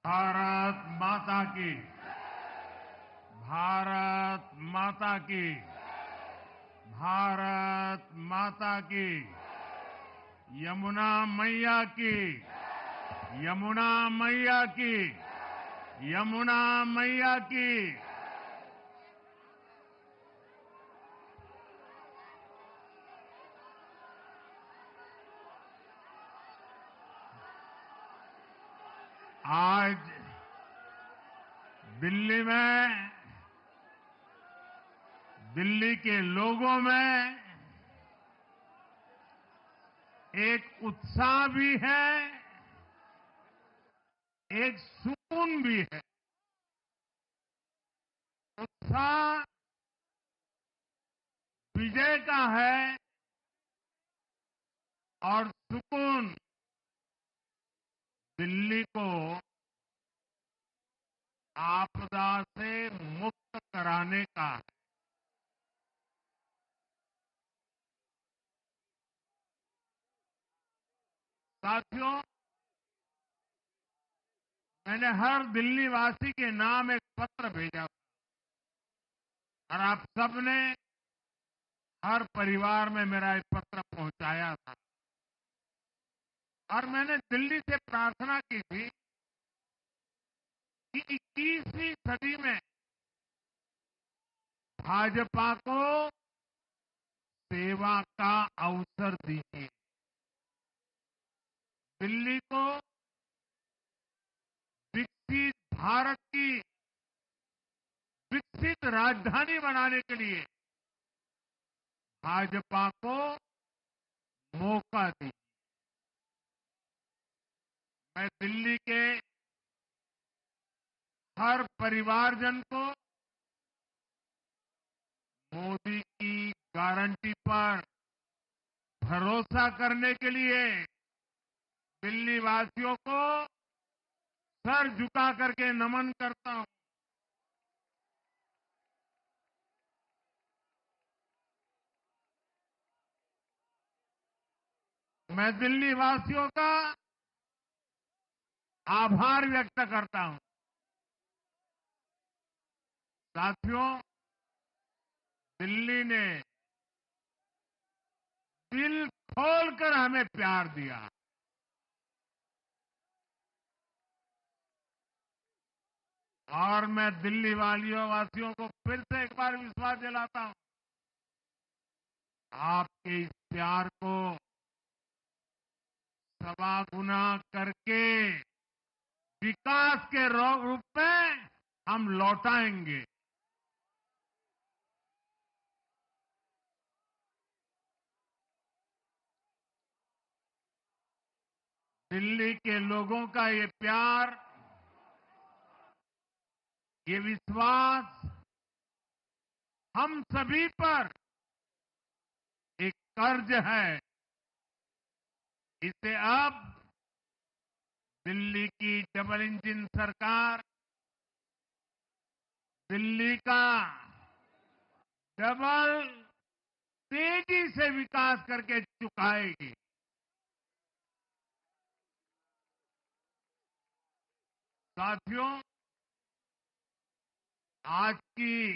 भारत माता की। भारत माता की। भारत माता की। यमुना मैया की। यमुना मैया की। यमुना मैया की। आज दिल्ली में, दिल्ली के लोगों में एक उत्साह भी है, एक सुकून भी है। उत्साह विजय का है और सुकून दिल्ली को आपदा से मुक्त कराने का है। साथियों, मैंने हर दिल्ली वासी के नाम एक पत्र भेजा और आप सबने हर परिवार में मेरा एक पत्र पहुंचाया था। और मैंने दिल्ली से प्रार्थना की थी कि 21वीं सदी में भाजपा को सेवा का अवसर दीजिए। दिल्ली को विकसित भारत की विकसित राजधानी बनाने के लिए भाजपा को मौका दीजिए। मैं दिल्ली के हर परिवारजन को मोदी की गारंटी पर भरोसा करने के लिए दिल्ली वासियों को सर झुका करके नमन करता हूं। मैं दिल्ली वासियों का आभार व्यक्त करता हूं। साथियों, दिल्ली ने दिल खोलकर हमें प्यार दिया। और मैं दिल्ली वासियों को फिर से एक बार विश्वास दिलाता हूं, आपके इस प्यार को सवा गुना करके विकास के रूप में हम लौटाएंगे। दिल्ली के लोगों का ये प्यार, ये विश्वास हम सभी पर एक कर्ज है। इसे अब दिल्ली की डबल इंजन सरकार, दिल्ली का डबल तेजी से विकास करके चुकाएगी। साथियों, आज की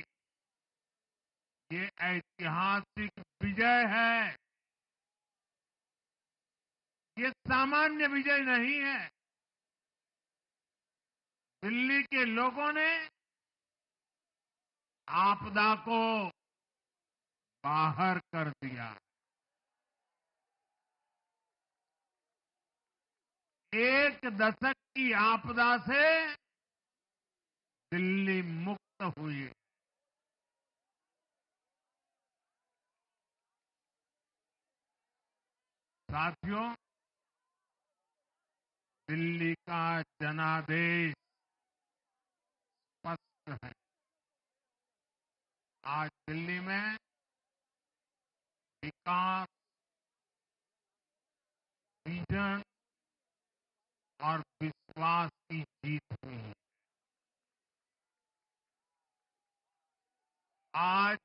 ये ऐतिहासिक विजय है। ये सामान्य विजय नहीं है। दिल्ली के लोगों ने आपदा को बाहर कर दिया। एक दशक की आपदा से दिल्ली मुक्त हुई। साथियों, दिल्ली का जनादेश स्पष्ट है। आज दिल्ली में विकास, विजन और विश्वास की जीत हुई है। आज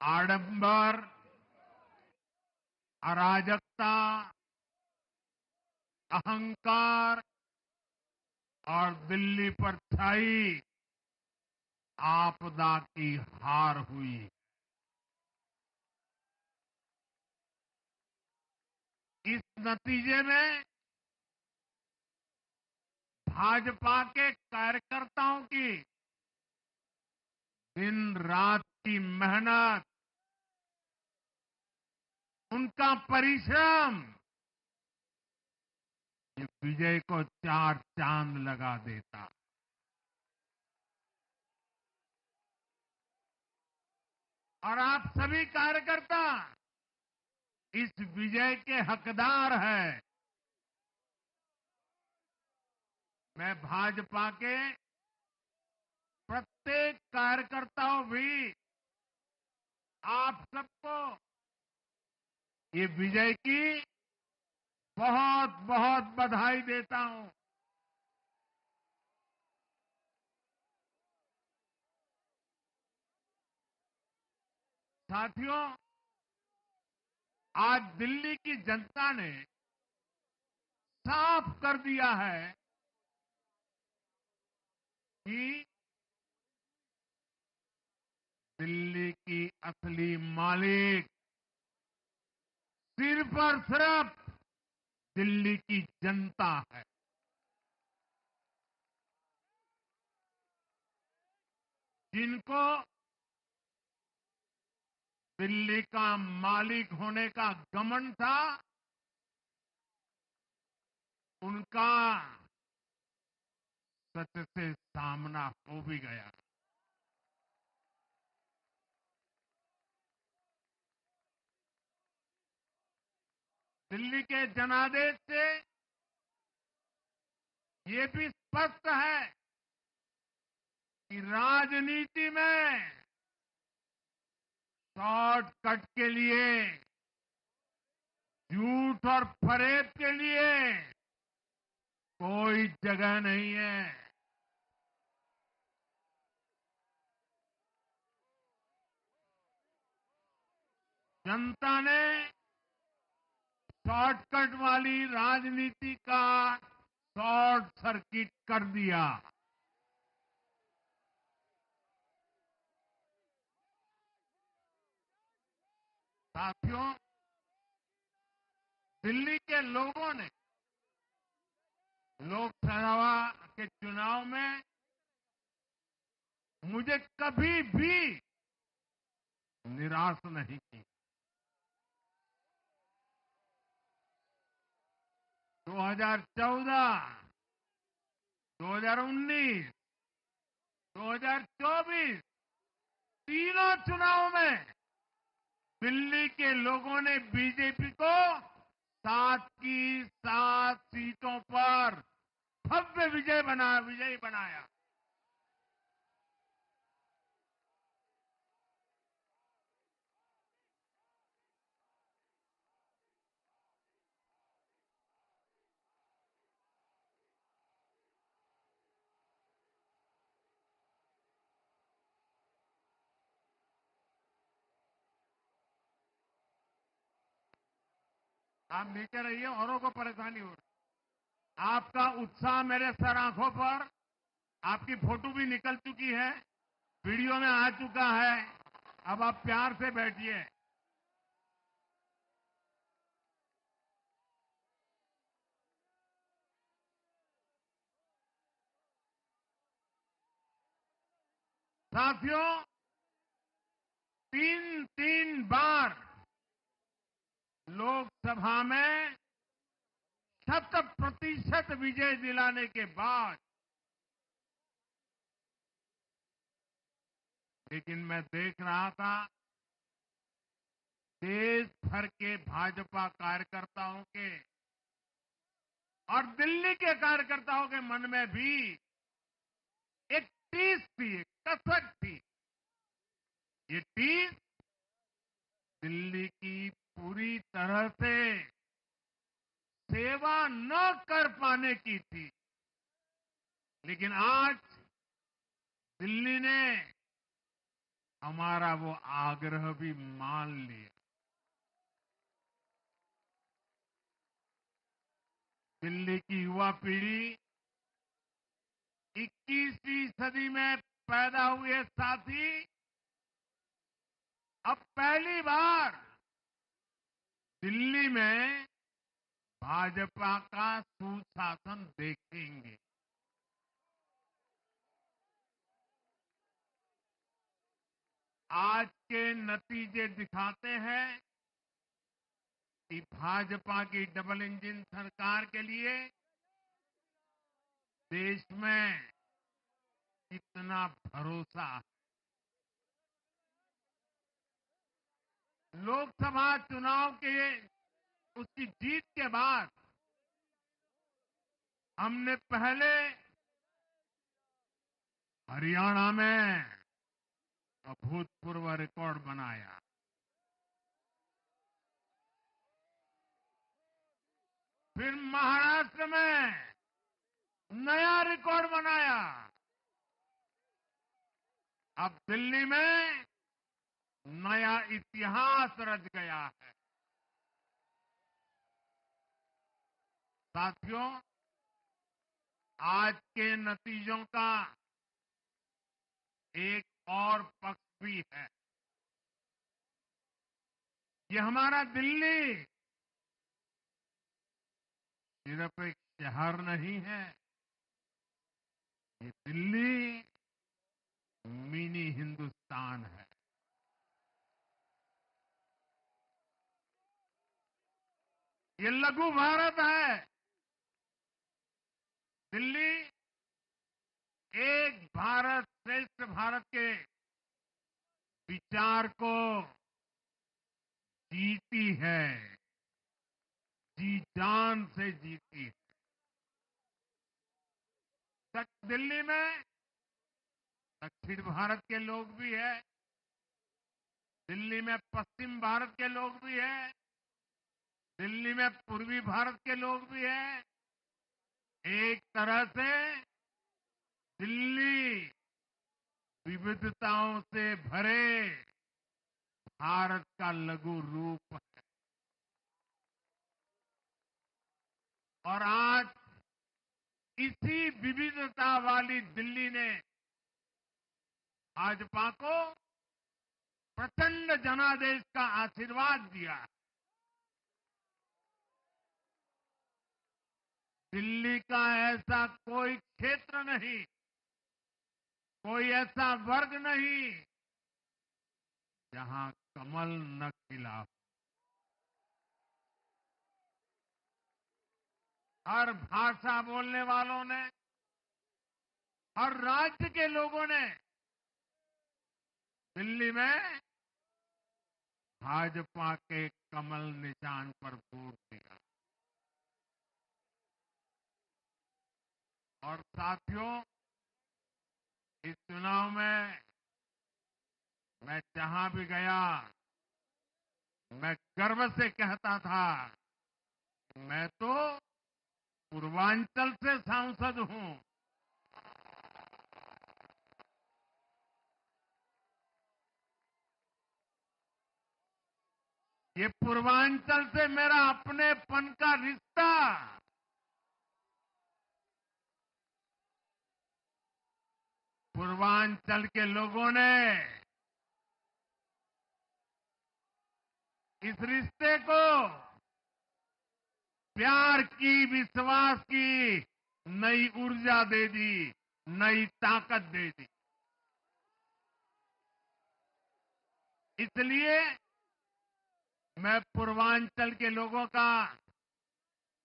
आडंबर, अराजकता, अहंकार और दिल्ली पर छाई आपदा की हार हुई। इस नतीजे में भाजपा के कार्यकर्ताओं की दिन रात की मेहनत, उनका परिश्रम ये विजय को चार चांद लगा देता। और आप सभी कार्यकर्ता इस विजय के हकदार हैं। मैं भाजपा के प्रत्येक कार्यकर्ताओं भी आप सबको ये विजय की बहुत बहुत बधाई देता हूं। साथियों, आज दिल्ली की जनता ने साफ कर दिया है कि दिल्ली की असली मालिक सिर्फ और सिर्फ दिल्ली की जनता है। जिनको दिल्ली का मालिक होने का घमंड था, उनका सच से सामना हो भी गया। दिल्ली के जनादेश से ये भी स्पष्ट है कि राजनीति में शॉर्टकट के लिए, झूठ और फरेब के लिए कोई जगह नहीं है। जनता ने शॉर्टकट वाली राजनीति का शॉर्ट सर्किट कर दिया। साथियों, दिल्ली के लोगों ने लोकसभा के चुनाव में मुझे कभी भी निराश नहीं की। 2014, 2019, 2024 तीनों चुनाव में दिल्ली के लोगों ने बीजेपी को 7 की 7 सीटों पर भव्य विजयी बनाया। आप नीचे रहिए, औरों को परेशानी हो रही। आपका उत्साह मेरे सर आंखों पर, आपकी फोटो भी निकल चुकी है, वीडियो में आ चुका है। अब आप प्यार से बैठिए। साथियों, 3 बार लोकसभा में 100% विजय दिलाने के बाद, लेकिन मैं देख रहा था देश भर के भाजपा कार्यकर्ताओं के और दिल्ली के कार्यकर्ताओं के मन में भी एक टीस थी, एक कसक थी। ये टीस दिल्ली की पूरी तरह से सेवा न कर पाने की थी। लेकिन आज दिल्ली ने हमारा वो आग्रह भी मान लिया। दिल्ली की युवा पीढ़ी 21वीं सदी में पैदा हुए साथी अब पहली बार दिल्ली में भाजपा का सुशासन देखेंगे। आज के नतीजे दिखाते हैं कि भाजपा की डबल इंजन सरकार के लिए देश में कितना भरोसा है। लोकसभा चुनाव के उसकी जीत के बाद हमने पहले हरियाणा में अभूतपूर्व रिकॉर्ड बनाया, फिर महाराष्ट्र में नया रिकॉर्ड बनाया, अब दिल्ली में नया इतिहास रच गया है। साथियों, आज के नतीजों का एक और पक्ष भी है। ये हमारा दिल्ली सिर्फ एक शहर नहीं है, ये दिल्ली मिनी हिंदुस्तान है। ये लघु भारत है। दिल्ली एक भारत श्रेष्ठ भारत के विचार को जीती है, जी जान से जीती है। दिल्ली में दक्षिण भारत के लोग भी हैं, दिल्ली में पश्चिम भारत के लोग भी हैं, दिल्ली में पूर्वी भारत के लोग भी हैं। एक तरह से दिल्ली विविधताओं से भरे भारत का लघु रूप है। और आज इसी विविधता वाली दिल्ली ने भाजपा को प्रचंड जनादेश का आशीर्वाद दिया है। दिल्ली का ऐसा कोई क्षेत्र नहीं, कोई ऐसा वर्ग नहीं जहां कमल न खिला हो। हर भाषा बोलने वालों ने, हर राज्य के लोगों ने दिल्ली में भाजपा के कमल निशान पर वोट दिया। और साथियों, इस चुनाव में मैं जहां भी गया, मैं गर्व से कहता था, मैं तो पूर्वांचल से सांसद हूं। ये पूर्वांचल से मेरा अपनेपन का रिश्ता, पूर्वांचल के लोगों ने इस रिश्ते को प्यार की, विश्वास की नई ऊर्जा दे दी, नई ताकत दे दी। इसलिए मैं पूर्वांचल के लोगों का,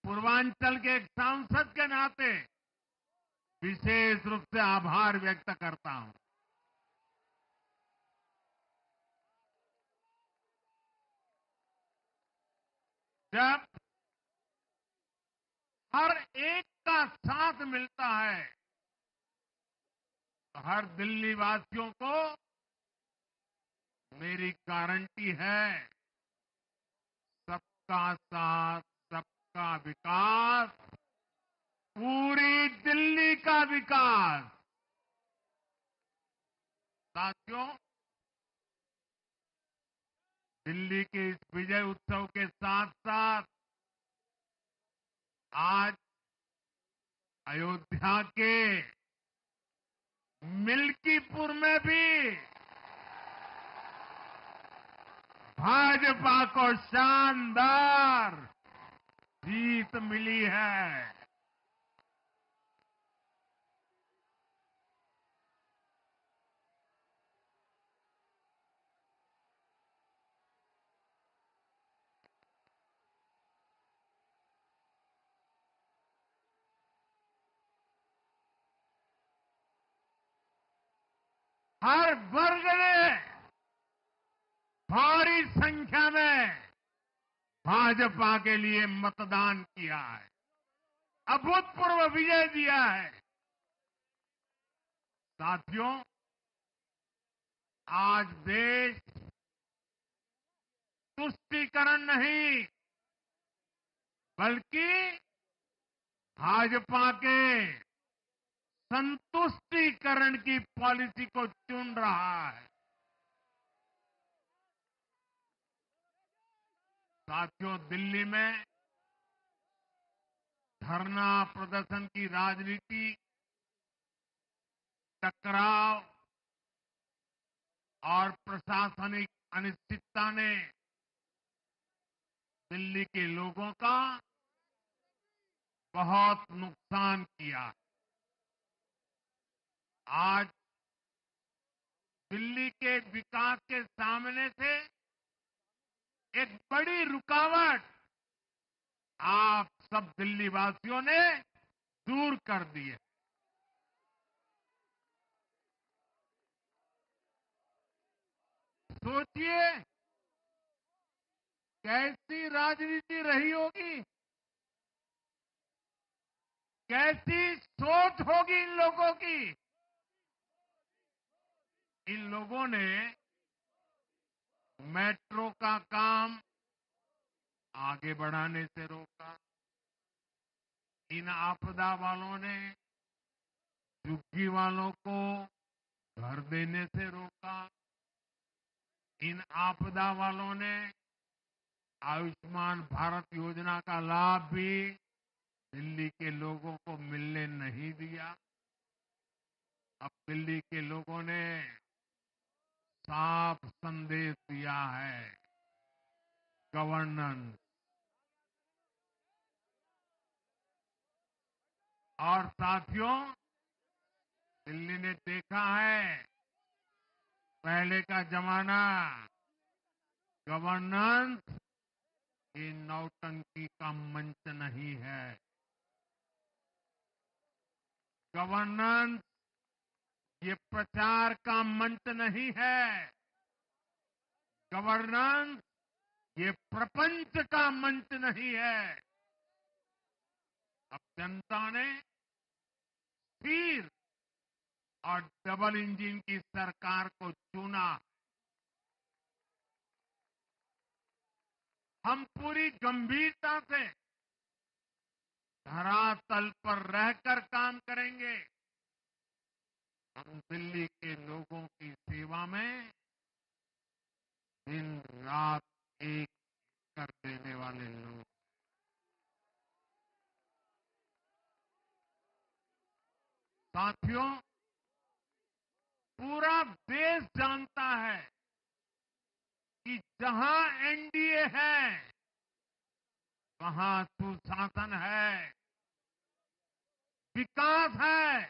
पूर्वांचल के एक सांसद के नाते विशेष रूप से आभार व्यक्त करता हूं। जब हर एक का साथ मिलता है तो हर दिल्ली वासियों को मेरी गारंटी है, सबका साथ, सबका विकास, पूरी दिल्ली का विकास। साथियों, दिल्ली के इस विजय उत्सव के साथ साथ आज अयोध्या के मिल्कीपुर में भी भाजपा को शानदार जीत मिली है। हर वर्ग ने भारी संख्या में भाजपा के लिए मतदान किया है, अभूतपूर्व विजय दिया है। साथियों, आज देश तुष्टीकरण नहीं बल्कि भाजपा के संतुष्टीकरण की पॉलिसी को चुन रहा है। साथियों, दिल्ली में धरना प्रदर्शन की राजनीति, टकराव और प्रशासनिक अनिश्चितता ने दिल्ली के लोगों का बहुत नुकसान किया। आज दिल्ली के विकास के सामने से एक बड़ी रुकावट आप सब दिल्ली वासियों ने दूर कर दी है। सोचिए कैसी राजनीति रही होगी, कैसी सोच होगी इन लोगों की। इन लोगों ने मेट्रो का काम आगे बढ़ाने से रोका। इन आपदा वालों ने झुग्गी वालों को घर देने से रोका। इन आपदा वालों ने आयुष्मान भारत योजना का लाभ भी दिल्ली के लोगों को मिलने नहीं दिया। अब दिल्ली के लोगों ने साफ संदेश दिया है, गवर्नेंस। और साथियों, दिल्ली ने देखा है पहले का जमाना, गवर्नेंस ये नौटंकी का मंच नहीं है। गवर्नेंस ये प्रचार का मंच नहीं है। गवर्नेंस ये प्रपंच का मंच नहीं है। अब जनता ने स्थिर और डबल इंजन की सरकार को चुना। हम पूरी गंभीरता से धरातल पर रहकर काम करेंगे। हम दिल्ली के लोगों की सेवा में दिन रात एक कर देने वाले लोग। साथियों, पूरा देश जानता है कि जहां एनडीए है वहां सुशासन है, विकास है,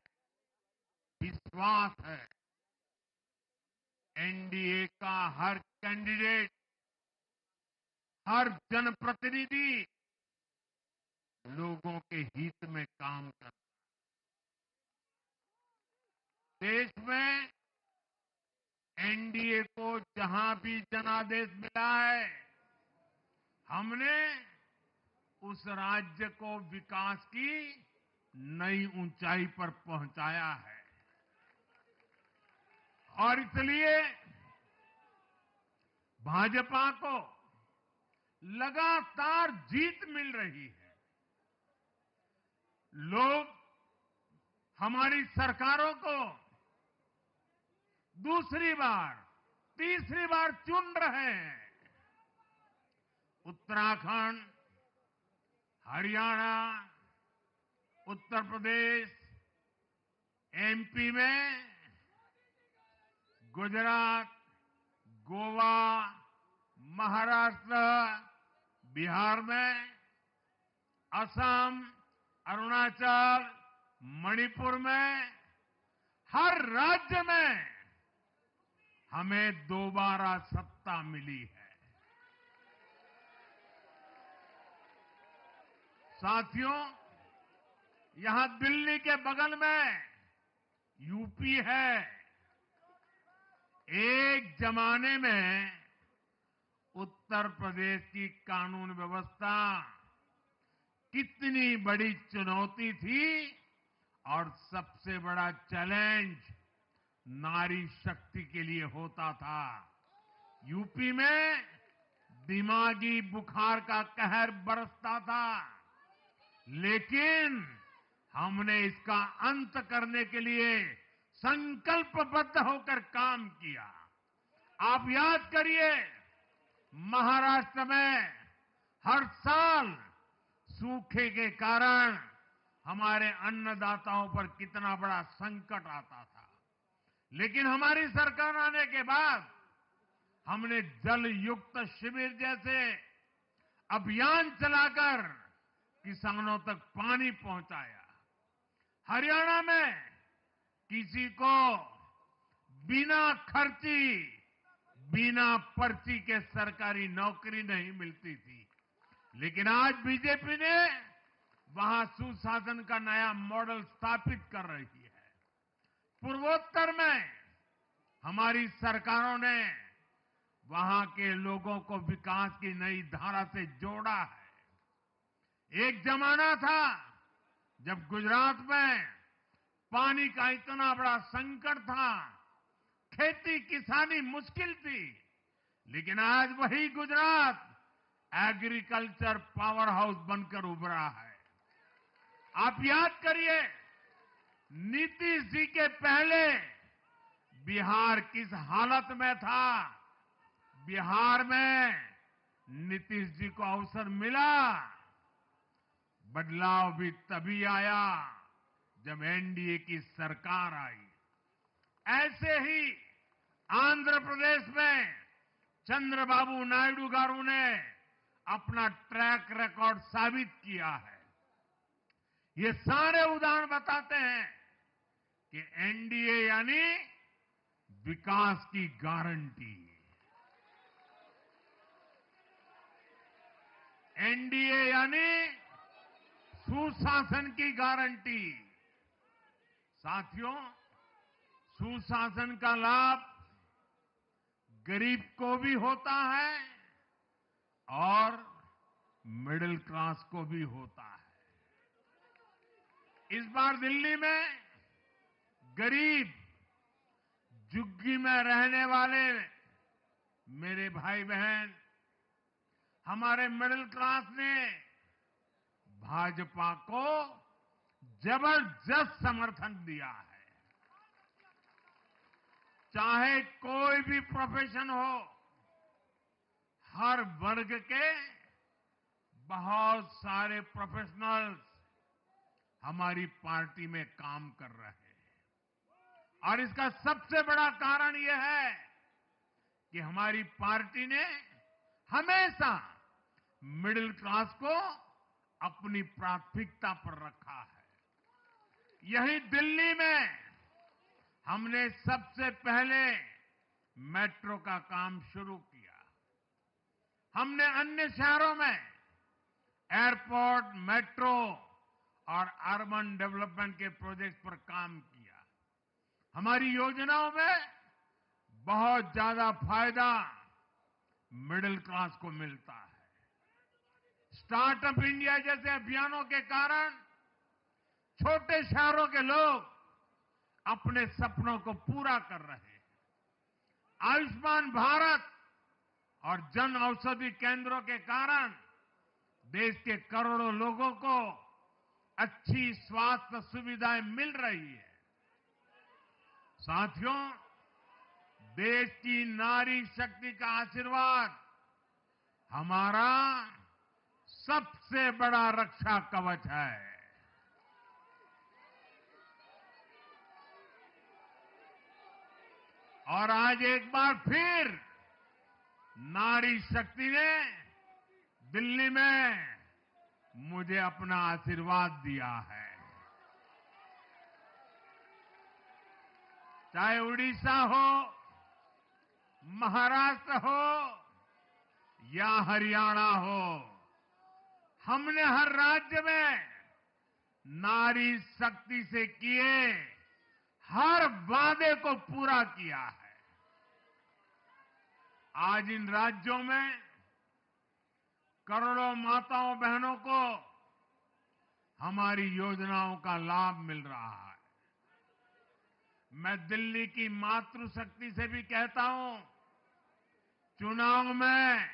विश्वास है। एनडीए का हर कैंडिडेट, हर जनप्रतिनिधि लोगों के हित में काम करता है। देश में एनडीए को जहां भी जनादेश मिला है, हमने उस राज्य को विकास की नई ऊंचाई पर पहुंचाया है। और इसलिए भाजपा को लगातार जीत मिल रही है। लोग हमारी सरकारों को दूसरी बार, तीसरी बार चुन रहे हैं। उत्तराखंड, हरियाणा, उत्तर प्रदेश, एमपी में गुजरात, गोवा, महाराष्ट्र, बिहार में, असम, अरुणाचल, मणिपुर में, हर राज्य में हमें दोबारा सत्ता मिली है। साथियों, यहां दिल्ली के बगल में यूपी है। एक जमाने में उत्तर प्रदेश की कानून व्यवस्था कितनी बड़ी चुनौती थी और सबसे बड़ा चैलेंज नारी शक्ति के लिए होता था। यूपी में दिमागी बुखार का कहर बरसता था, लेकिन हमने इसका अंत करने के लिए संकल्पबद्ध होकर काम किया। आप याद करिए, महाराष्ट्र में हर साल सूखे के कारण हमारे अन्नदाताओं पर कितना बड़ा संकट आता था, लेकिन हमारी सरकार आने के बाद हमने जल युक्त शिविर जैसे अभियान चलाकर किसानों तक पानी पहुंचाया। हरियाणा में किसी को बिना खर्ची, बिना पर्ची के सरकारी नौकरी नहीं मिलती थी, लेकिन आज बीजेपी ने वहां सुशासन का नया मॉडल स्थापित कर रही है। पूर्वोत्तर में हमारी सरकारों ने वहां के लोगों को विकास की नई धारा से जोड़ा है। एक जमाना था जब गुजरात में पानी का इतना बड़ा संकट था, खेती किसानी मुश्किल थी, लेकिन आज वही गुजरात एग्रीकल्चर पावर हाउस बनकर उभरा है। आप याद करिए, नीतीश जी के पहले बिहार किस हालत में था। बिहार में नीतीश जी को अवसर मिला। बदलाव भी तभी आया जब एनडीए की सरकार आई। ऐसे ही आंध्र प्रदेश में चंद्रबाबू नायडू गारू ने अपना ट्रैक रिकॉर्ड साबित किया है। ये सारे उदाहरण बताते हैं कि एनडीए यानी विकास की गारंटी। एनडीए यानी सुशासन की गारंटी। साथियों, सुशासन का लाभ गरीब को भी होता है और मिडिल क्लास को भी होता है। इस बार दिल्ली में गरीब, झुग्गी में रहने वाले मेरे भाई बहन, हमारे मिडिल क्लास ने भाजपा को जबरदस्त समर्थन दिया है। चाहे कोई भी प्रोफेशन हो, हर वर्ग के बहुत सारे प्रोफेशनल्स हमारी पार्टी में काम कर रहे हैं। और इसका सबसे बड़ा कारण यह है कि हमारी पार्टी ने हमेशा मिडिल क्लास को अपनी प्राथमिकता पर रखा है। यही दिल्ली में हमने सबसे पहले मेट्रो का काम शुरू किया। हमने अन्य शहरों में एयरपोर्ट, मेट्रो और अर्बन डेवलपमेंट के प्रोजेक्ट पर काम किया। हमारी योजनाओं में बहुत ज्यादा फायदा मिडिल क्लास को मिलता है। स्टार्टअप इंडिया जैसे अभियानों के कारण छोटे शहरों के लोग अपने सपनों को पूरा कर रहे हैं। आयुष्मान भारत और जन औषधि केंद्रों के कारण देश के करोड़ों लोगों को अच्छी स्वास्थ्य सुविधाएं मिल रही है। साथियों, देश की नारी शक्ति का आशीर्वाद हमारा सबसे बड़ा रक्षा कवच है। और आज एक बार फिर नारी शक्ति ने दिल्ली में मुझे अपना आशीर्वाद दिया है। चाहे उड़ीसा हो, महाराष्ट्र हो या हरियाणा हो, हमने हर राज्य में नारी शक्ति से किए हर वादे को पूरा किया है। आज इन राज्यों में करोड़ों माताओं बहनों को हमारी योजनाओं का लाभ मिल रहा है। मैं दिल्ली की मातृशक्ति से भी कहता हूं, चुनाव में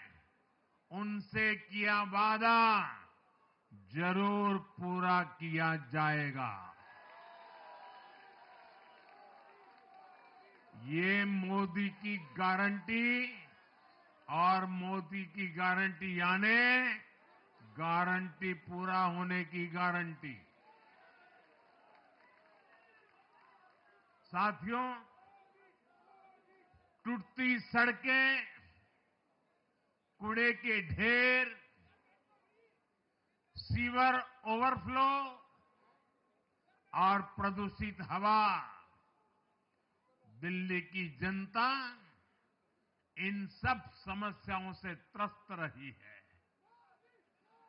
उनसे किया वादा जरूर पूरा किया जाएगा। ये मोदी की गारंटी और मोदी की गारंटी यानी गारंटी पूरा होने की गारंटी। साथियों, टूटती सड़कें, कूड़े के ढेर, सीवर ओवरफ्लो और प्रदूषित हवा, दिल्ली की जनता इन सब समस्याओं से त्रस्त रही है।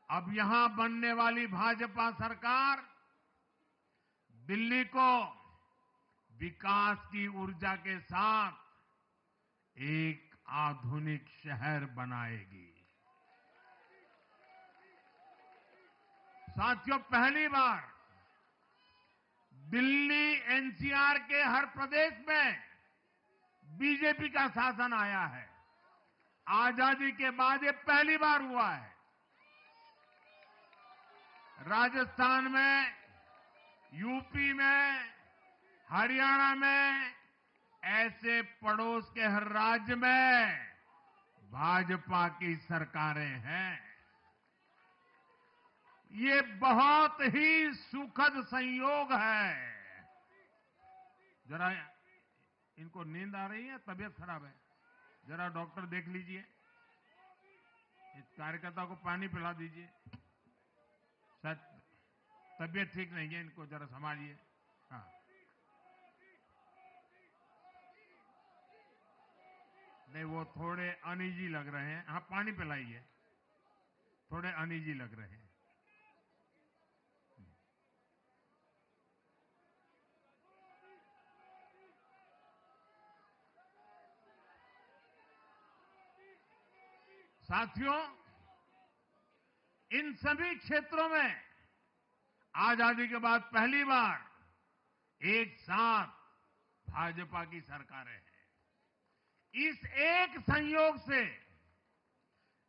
अब यहां बनने वाली भाजपा सरकार दिल्ली को विकास की ऊर्जा के साथ एक आधुनिक शहर बनाएगी। साथियों, पहली बार दिल्ली एनसीआर के हर प्रदेश में बीजेपी का शासन आया है। आजादी के बाद ये पहली बार हुआ है। राजस्थान में, यूपी में, हरियाणा में, ऐसे पड़ोस के हर राज्य में भाजपा की सरकारें हैं। ये बहुत ही सुखद संयोग है। जरा इनको नींद आ रही है, तबीयत खराब है, जरा डॉक्टर देख लीजिए। इस कार्यकर्ता को पानी पिला दीजिए, शायद तबीयत ठीक नहीं है, इनको जरा संभालिए। हाँ, नहीं वो थोड़े अनईजी लग रहे हैं। हाँ, पानी पिलाइए, थोड़े अनईजी लग रहे हैं। साथियों, इन सभी क्षेत्रों में आजादी के बाद पहली बार एक साथ भाजपा की सरकारें हैं। इस एक संयोग से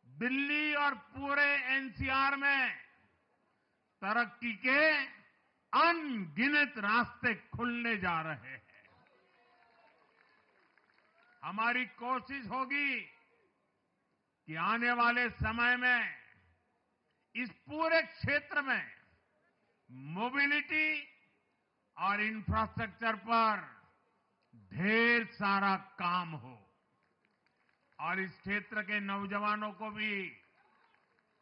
दिल्ली और पूरे एनसीआर में तरक्की के अनगिनत रास्ते खुलने जा रहे हैं। हमारी कोशिश होगी कि आने वाले समय में इस पूरे क्षेत्र में मोबिलिटी और इंफ्रास्ट्रक्चर पर ढेर सारा काम हो और इस क्षेत्र के नौजवानों को भी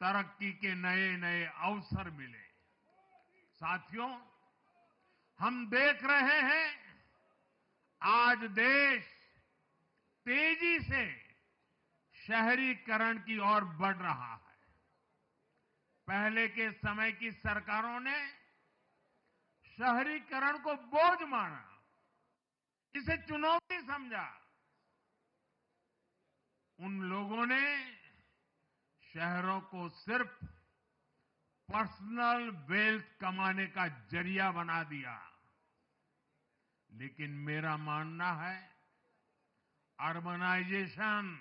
तरक्की के नए नए अवसर मिले। साथियों, हम देख रहे हैं आज देश तेजी से शहरीकरण की ओर बढ़ रहा है। पहले के समय की सरकारों ने शहरीकरण को बोझ माना, इसे चुनौती समझा। उन लोगों ने शहरों को सिर्फ पर्सनल वेल्थ कमाने का जरिया बना दिया। लेकिन मेरा मानना है, अर्बनाइजेशन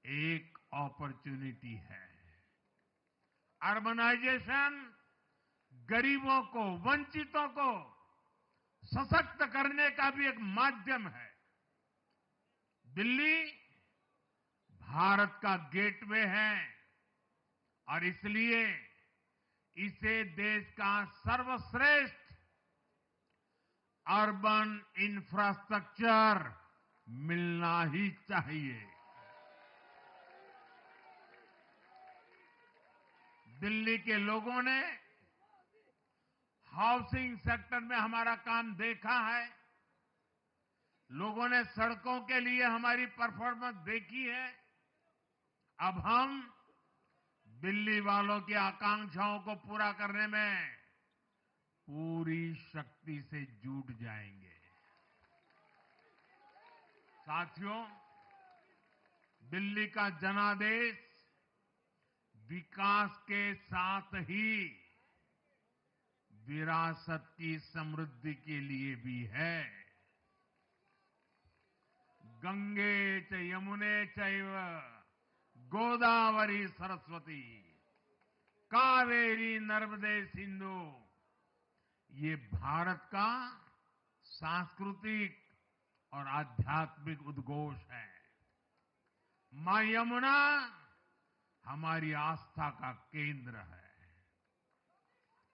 एक अपॉर्चुनिटी है। अर्बनाइजेशन गरीबों को, वंचितों को सशक्त करने का भी एक माध्यम है। दिल्ली भारत का गेटवे है और इसलिए इसे देश का सर्वश्रेष्ठ अर्बन इंफ्रास्ट्रक्चर मिलना ही चाहिए। दिल्ली के लोगों ने हाउसिंग सेक्टर में हमारा काम देखा है। लोगों ने सड़कों के लिए हमारी परफॉर्मेंस देखी है। अब हम दिल्ली वालों की आकांक्षाओं को पूरा करने में पूरी शक्ति से जुट जाएंगे। साथियों, दिल्ली का जनादेश विकास के साथ ही विरासत की समृद्धि के लिए भी है। गंगे च यमुने चैव गोदावरी सरस्वती कावेरी नर्मदे सिंधु, ये भारत का सांस्कृतिक और आध्यात्मिक उद्घोष है। मां यमुना हमारी आस्था का केंद्र है।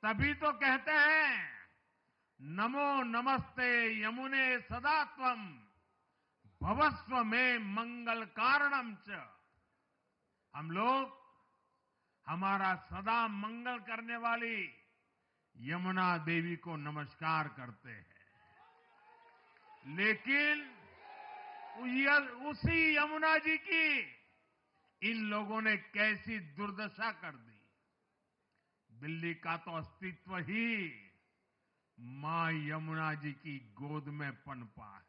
तभी तो कहते हैं, नमो नमस्ते यमुने सदा त्वं भवस्व में मंगल कारणम च। हम लोग हमारा सदा मंगल करने वाली यमुना देवी को नमस्कार करते हैं। लेकिन उसी यमुना जी की इन लोगों ने कैसी दुर्दशा कर दी। दिल्ली का तो अस्तित्व ही मां यमुना जी की गोद में पनपा है।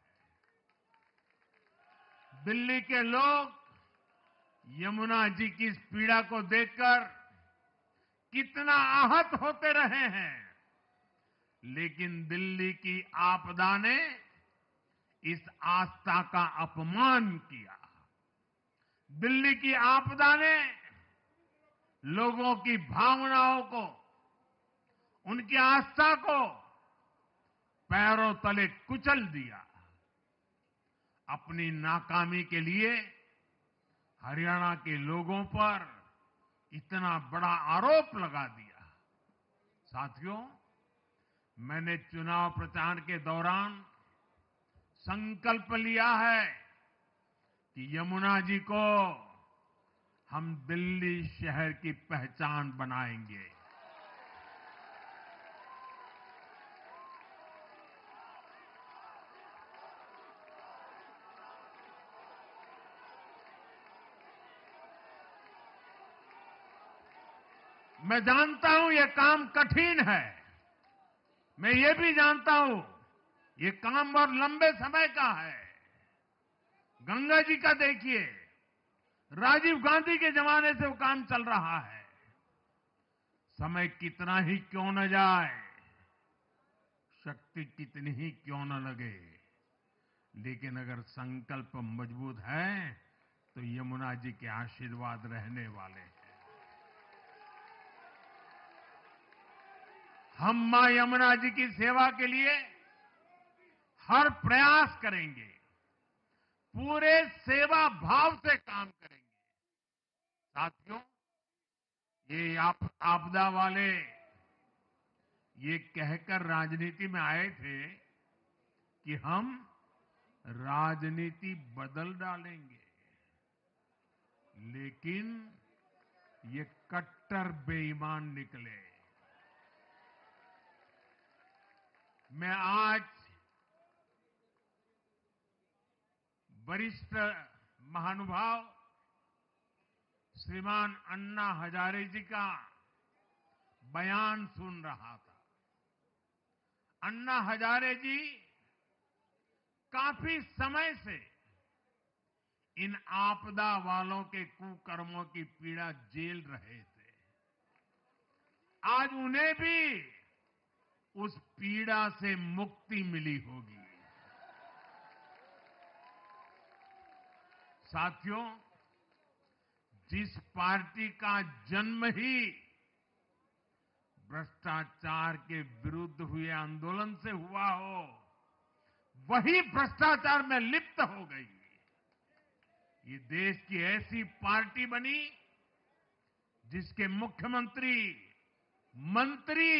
दिल्ली के लोग यमुना जी की इस पीड़ा को देखकर कितना आहत होते रहे हैं, लेकिन दिल्ली की आपदा ने इस आस्था का अपमान किया। दिल्ली की आपदा ने लोगों की भावनाओं को, उनकी आस्था को पैरों तले कुचल दिया। अपनी नाकामी के लिए हरियाणा के लोगों पर इतना बड़ा आरोप लगा दिया। साथियों, मैंने चुनाव प्रचार के दौरान संकल्प लिया है कि यमुना जी को हम दिल्ली शहर की पहचान बनाएंगे। मैं जानता हूं ये काम कठिन है। मैं ये भी जानता हूं ये काम बहुत लंबे समय का है। गंगा जी का देखिए, राजीव गांधी के जमाने से वो काम चल रहा है। समय कितना ही क्यों न जाए, शक्ति कितनी ही क्यों न लगे, लेकिन अगर संकल्प मजबूत है तो यमुना जी के आशीर्वाद रहने वाले हैं। हम मां यमुना जी की सेवा के लिए हर प्रयास करेंगे, पूरे सेवा भाव से काम करेंगे। साथियों, ये आपदा वाले ये कहकर राजनीति में आए थे कि हम राजनीति बदल डालेंगे, लेकिन ये कट्टर बेईमान निकले। मैं आज वरिष्ठ महानुभाव श्रीमान अन्ना हजारे जी का बयान सुन रहा था। अन्ना हजारे जी काफी समय से इन आपदा वालों के कुकर्मों की पीड़ा झेल रहे थे। आज उन्हें भी उस पीड़ा से मुक्ति मिली होगी। साथियों, जिस पार्टी का जन्म ही भ्रष्टाचार के विरुद्ध हुए आंदोलन से हुआ हो, वही भ्रष्टाचार में लिप्त हो गई। ये देश की ऐसी पार्टी बनी जिसके मुख्यमंत्री, मंत्री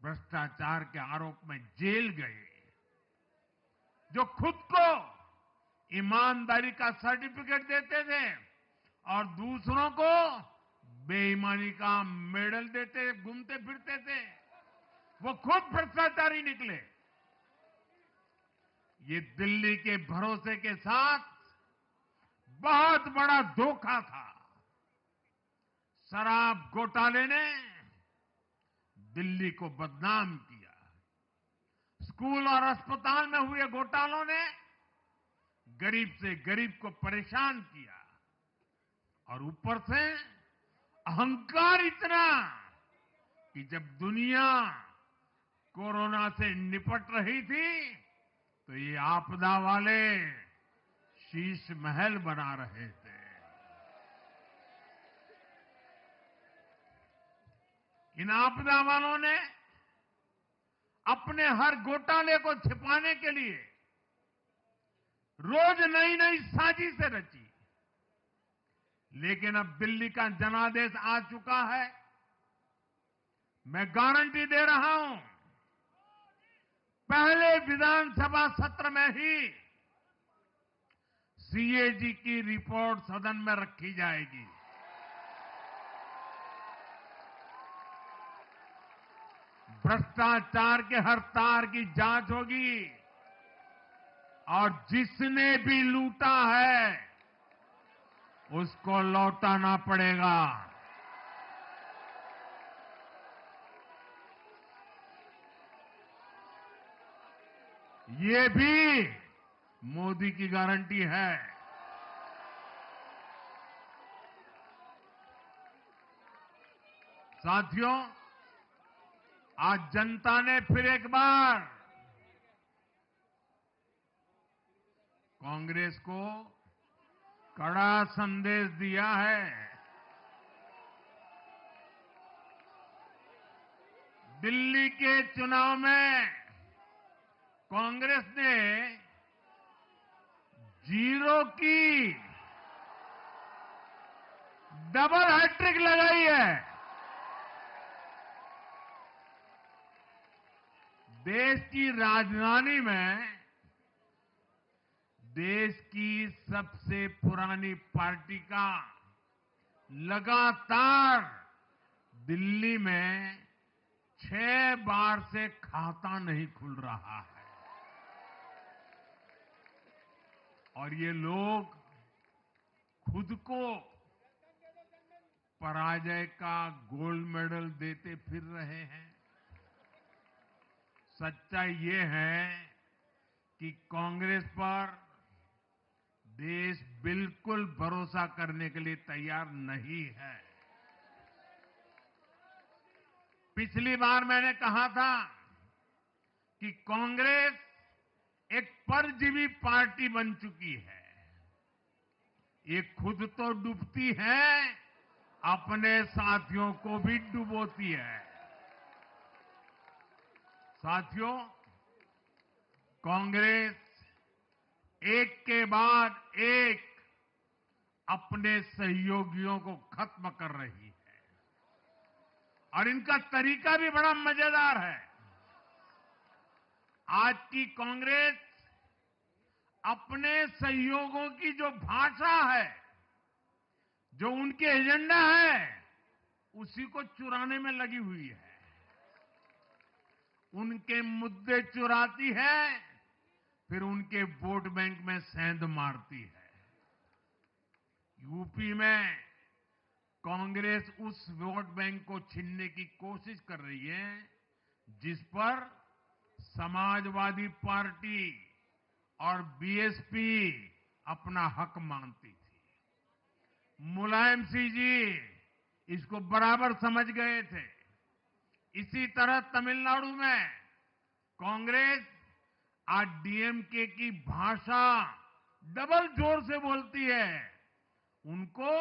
भ्रष्टाचार के आरोप में जेल गए, जो खुद को ईमानदारी का सर्टिफिकेट देते थे और दूसरों को बेईमानी का मेडल देते घूमते फिरते थे। वो खुद भ्रष्टाचारी निकले। ये दिल्ली के भरोसे के साथ बहुत बड़ा धोखा था। शराब घोटाले ने दिल्ली को बदनाम किया। स्कूल और अस्पताल में हुए घोटालों ने गरीब से गरीब को परेशान किया और ऊपर से अहंकार इतना कि जब दुनिया कोरोना से निपट रही थी तो ये आपदा वाले शीश महल बना रहे थे। इन आपदा वालों ने अपने हर घोटाले को छिपाने के लिए रोज नई नई साजिशें रची। लेकिन अब दिल्ली का जनादेश आ चुका है। मैं गारंटी दे रहा हूं, पहले विधानसभा सत्र में ही सीएजी की रिपोर्ट सदन में रखी जाएगी। भ्रष्टाचार के हर तार की जांच होगी और जिसने भी लूटा है उसको लौटाना पड़ेगा। ये भी मोदी की गारंटी है। साथियों, आज जनता ने फिर एक बार कांग्रेस को कड़ा संदेश दिया है। दिल्ली के चुनाव में कांग्रेस ने जीरो की डबल हैट्रिक लगाई है। देश की राजधानी में देश की सबसे पुरानी पार्टी का लगातार दिल्ली में 6 बार से खाता नहीं खुल रहा है और ये लोग खुद को पराजय का गोल्ड मेडल देते फिर रहे हैं। सच्चाई ये है कि कांग्रेस पर देश बिल्कुल भरोसा करने के लिए तैयार नहीं है। पिछली बार मैंने कहा था कि कांग्रेस एक परजीवी पार्टी बन चुकी है। ये खुद तो डूबती है, अपने साथियों को भी डुबोती है। साथियों, कांग्रेस एक के बाद एक अपने सहयोगियों को खत्म कर रही है और इनका तरीका भी बड़ा मजेदार है। आज की कांग्रेस अपने सहयोगियों की जो भाषा है, जो उनके एजेंडा है, उसी को चुराने में लगी हुई है। उनके मुद्दे चुराती है, फिर उनके वोट बैंक में सेंध मारती है। यूपी में कांग्रेस उस वोट बैंक को छीनने की कोशिश कर रही है जिस पर समाजवादी पार्टी और बीएसपी अपना हक मानती थी। मुलायम सिंह जी इसको बराबर समझ गए थे। इसी तरह तमिलनाडु में कांग्रेस आज डीएमके की भाषा डबल जोर से बोलती है। उनको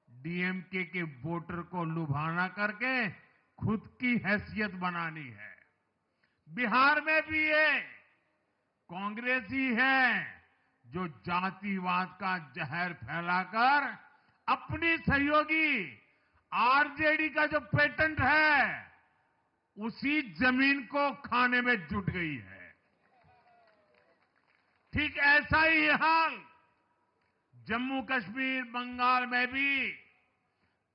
डीएमके के वोटर को लुभाना करके खुद की हैसियत बनानी है। बिहार में भी ये कांग्रेस ही है जो जातिवाद का जहर फैलाकर अपनी सहयोगी आरजेडी का जो पेटेंट है उसी जमीन को खाने में जुट गई है। ठीक ऐसा ही हाल जम्मू कश्मीर, बंगाल में भी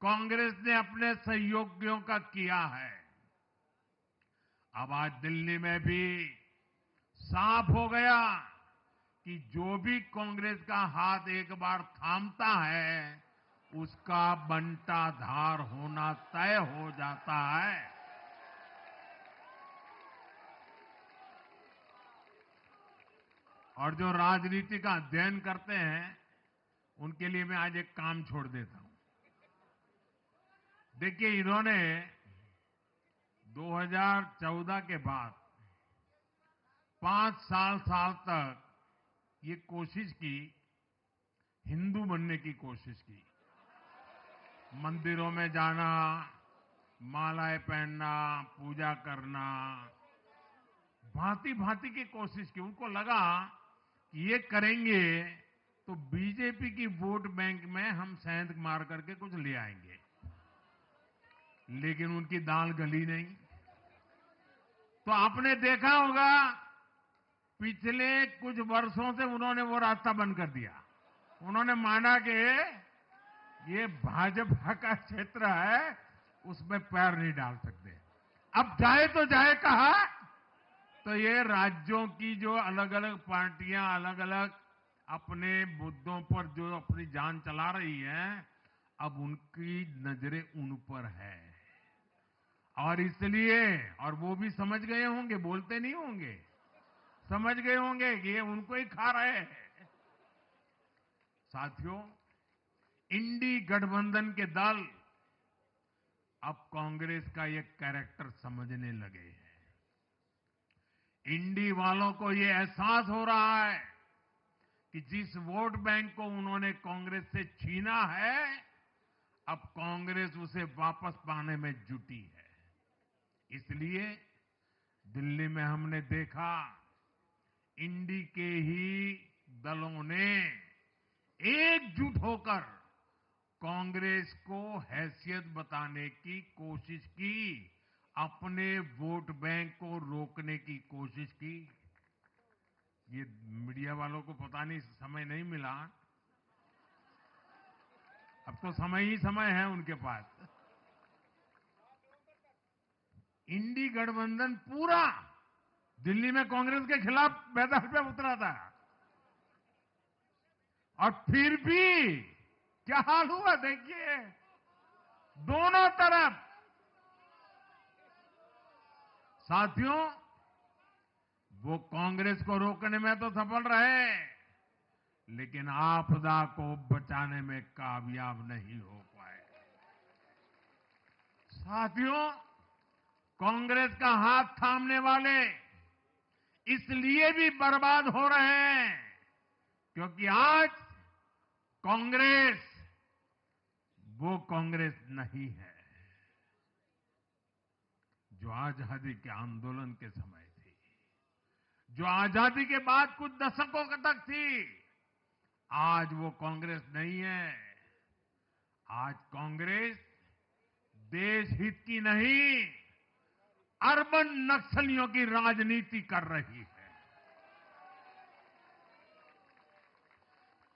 कांग्रेस ने अपने सहयोगियों का किया है। अब आज दिल्ली में भी साफ हो गया कि जो भी कांग्रेस का हाथ एक बार थामता है, उसका बंटाधार होना तय हो जाता है। और जो राजनीति का अध्ययन करते हैं, उनके लिए मैं आज एक काम छोड़ देता हूं। देखिए, इन्होंने 2014 के बाद 5 साल तक ये कोशिश की, हिंदू बनने की कोशिश की। मंदिरों में जाना, मालाएं पहनना, पूजा करना, भांति भांति की कोशिश की। उनको लगा कि ये करेंगे तो बीजेपी की वोट बैंक में हम सेंध मार करके कुछ ले आएंगे, लेकिन उनकी दाल गली नहीं। तो आपने देखा होगा, पिछले कुछ वर्षों से उन्होंने वो रास्ता बंद कर दिया। उन्होंने माना कि ये भाजपा का क्षेत्र है, उसमें पैर नहीं डाल सकते। अब जाए तो जाए कहा, तो ये राज्यों की जो अलग अलग पार्टियां अलग अलग अपने मुद्दों पर जो अपनी जान चला रही हैं, अब उनकी नजरें उन पर है। और इसलिए, और वो भी समझ गए होंगे, बोलते नहीं होंगे, समझ गए होंगे कि ये उनको ही खा रहे हैं। साथियों, इंडी गठबंधन के दल अब कांग्रेस का ये कैरेक्टर समझने लगे हैं। इंडी वालों को ये एहसास हो रहा है कि जिस वोट बैंक को उन्होंने कांग्रेस से छीना है, अब कांग्रेस उसे वापस पाने में जुटी है। इसलिए दिल्ली में हमने देखा, इंडी के ही दलों ने एकजुट होकर कांग्रेस को हैसियत बताने की कोशिश की, अपने वोट बैंक को रोकने की कोशिश की। ये मीडिया वालों को पता नहीं समय नहीं मिला, अब तो समय ही समय है उनके पास। इंडी गठबंधन पूरा दिल्ली में कांग्रेस के खिलाफ मैदान पे उतरा था, और फिर भी क्या हाल हुआ देखिए, दोनों तरफ। साथियों, वो कांग्रेस को रोकने में तो सफल रहे, लेकिन आपदा को बचाने में कामयाब नहीं हो पाए। साथियों, कांग्रेस का हाथ थामने वाले इसलिए भी बर्बाद हो रहे हैं क्योंकि आज कांग्रेस वो कांग्रेस नहीं है जो आजादी के आंदोलन के समय थी, जो आजादी के बाद कुछ दशकों तक थी। आज वो कांग्रेस नहीं है। आज कांग्रेस देश हित की नहीं, अर्बन नक्सलियों की राजनीति कर रही है।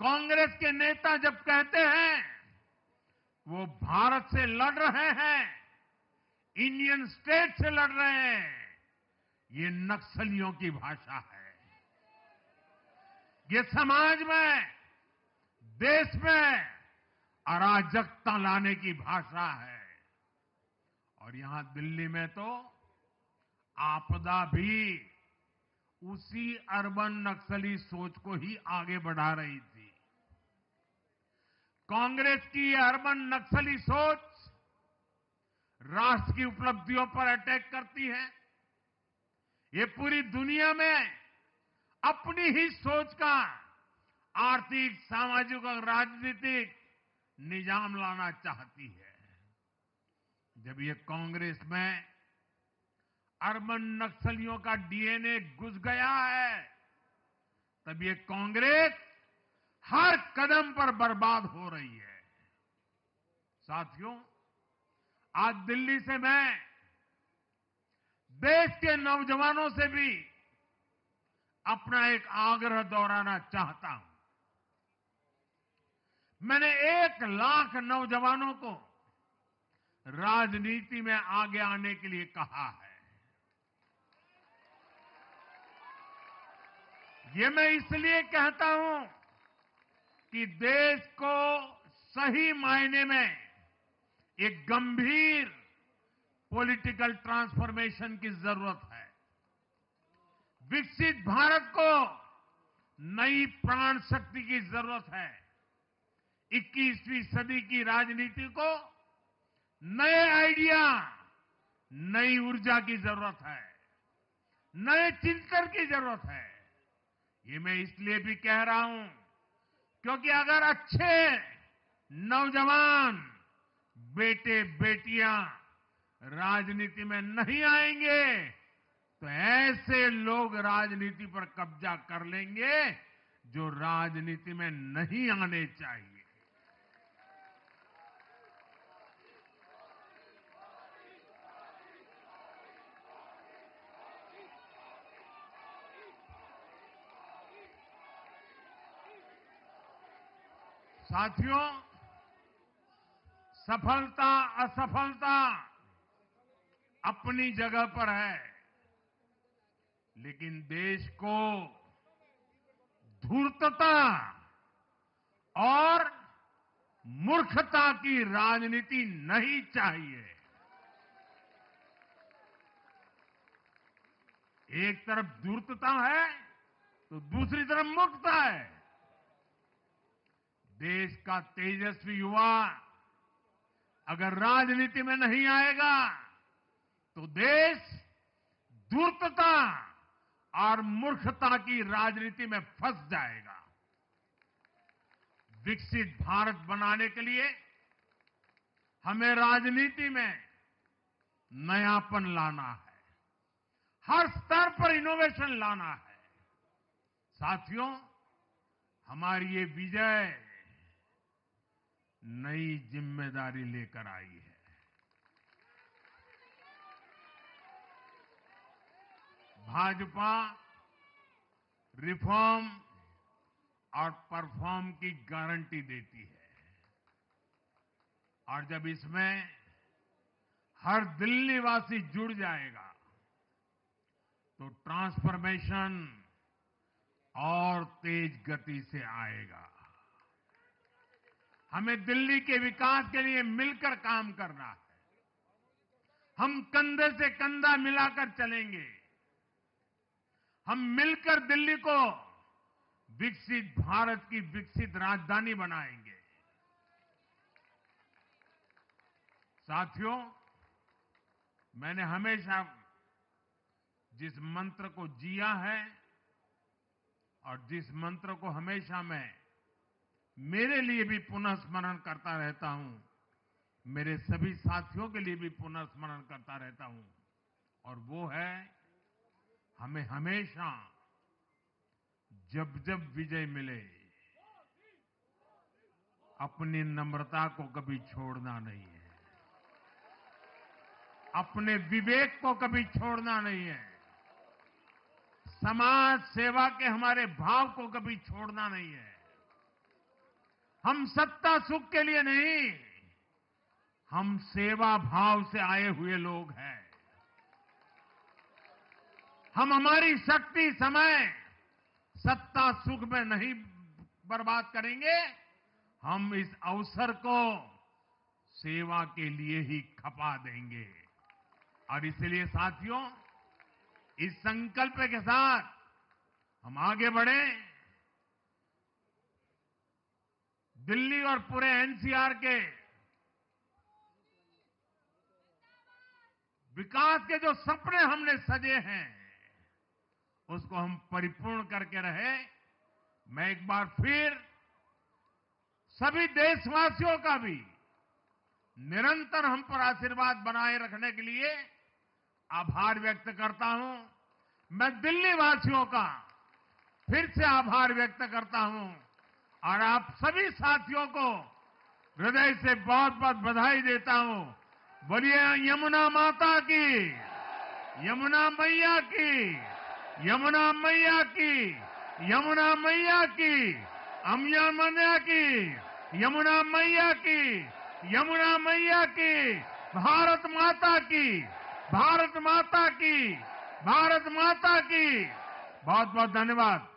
कांग्रेस के नेता जब कहते हैं वो भारत से लड़ रहे हैं, इंडियन स्टेट से लड़ रहे हैं, ये नक्सलियों की भाषा है। ये समाज में, देश में अराजकता लाने की भाषा है। और यहां दिल्ली में तो आपदा भी उसी अर्बन नक्सली सोच को ही आगे बढ़ा रही थी। कांग्रेस की ये अर्बन नक्सली सोच राष्ट्र की उपलब्धियों पर अटैक करती है। ये पूरी दुनिया में अपनी ही सोच का आर्थिक, सामाजिक और राजनीतिक निजाम लाना चाहती है। जब ये कांग्रेस में अर्बन नक्सलियों का डीएनए घुस गया है, तब ये कांग्रेस हर कदम पर बर्बाद हो रही है। साथियों, आज दिल्ली से मैं देश के नौजवानों से भी अपना एक आग्रह दोहराना चाहता हूं। मैंने 1 लाख नौजवानों को राजनीति में आगे आने के लिए कहा है। ये मैं इसलिए कहता हूं कि देश को सही मायने में एक गंभीर पॉलिटिकल ट्रांसफॉर्मेशन की जरूरत है। विकसित भारत को नई प्राण शक्ति की जरूरत है। 21वीं सदी की राजनीति को नए आइडिया, नई ऊर्जा की जरूरत है, नए चिंतन की जरूरत है। ये मैं इसलिए भी कह रहा हूं क्योंकि अगर अच्छे नौजवान बेटे बेटियां राजनीति में नहीं आएंगे तो ऐसे लोग राजनीति पर कब्जा कर लेंगे जो राजनीति में नहीं आने चाहिए। साथियों, सफलता असफलता अपनी जगह पर है, लेकिन देश को धूर्तता और मूर्खता की राजनीति नहीं चाहिए। एक तरफ धूर्तता है तो दूसरी तरफ मूर्खता है। देश का तेजस्वी युवा अगर राजनीति में नहीं आएगा तो देश धूर्तता और मूर्खता की राजनीति में फंस जाएगा। विकसित भारत बनाने के लिए हमें राजनीति में नयापन लाना है, हर स्तर पर इनोवेशन लाना है। साथियों, हमारी ये विजय नई जिम्मेदारी लेकर आई है। भाजपा रिफॉर्म और परफॉर्म की गारंटी देती है और जब इसमें हर दिल्ली वासी जुड़ जाएगा तो ट्रांसफॉर्मेशन और तेज गति से आएगा। हमें दिल्ली के विकास के लिए मिलकर काम करना है। हम कंधे से कंधा मिलाकर चलेंगे। हम मिलकर दिल्ली को विकसित भारत की विकसित राजधानी बनाएंगे। साथियों, मैंने हमेशा जिस मंत्र को जिया है और जिस मंत्र को हमेशा मैं मेरे लिए भी पुनः स्मरण करता रहता हूं, मेरे सभी साथियों के लिए भी पुनः स्मरण करता रहता हूं, और वो है हमें हमेशा जब जब विजय मिले अपनी नम्रता को कभी छोड़ना नहीं है, अपने विवेक को कभी छोड़ना नहीं है, समाज सेवा के हमारे भाव को कभी छोड़ना नहीं है। हम सत्ता सुख के लिए नहीं, हम सेवा भाव से आए हुए लोग हैं। हम हमारी शक्ति समय सत्ता सुख में नहीं बर्बाद करेंगे, हम इस अवसर को सेवा के लिए ही खपा देंगे। और इसलिए साथियों, इस संकल्प के साथ हम आगे बढ़े। दिल्ली और पूरे एनसीआर के विकास के जो सपने हमने सजे हैं उसको हम परिपूर्ण करके रहे। मैं एक बार फिर सभी देशवासियों का भी निरंतर हम पर आशीर्वाद बनाए रखने के लिए आभार व्यक्त करता हूं। मैं दिल्ली वासियों का फिर से आभार व्यक्त करता हूं और आप सभी साथियों को हृदय से बहुत बहुत बधाई देता हूं। बोलिए यमुना माता की, यमुना मैया की यमुना मैया की, यमुना मैया की, अम्या मैया की, यमुना मैया की, यमुना मैया की, भारत माता की, भारत माता की, भारत माता की। बहुत बहुत धन्यवाद।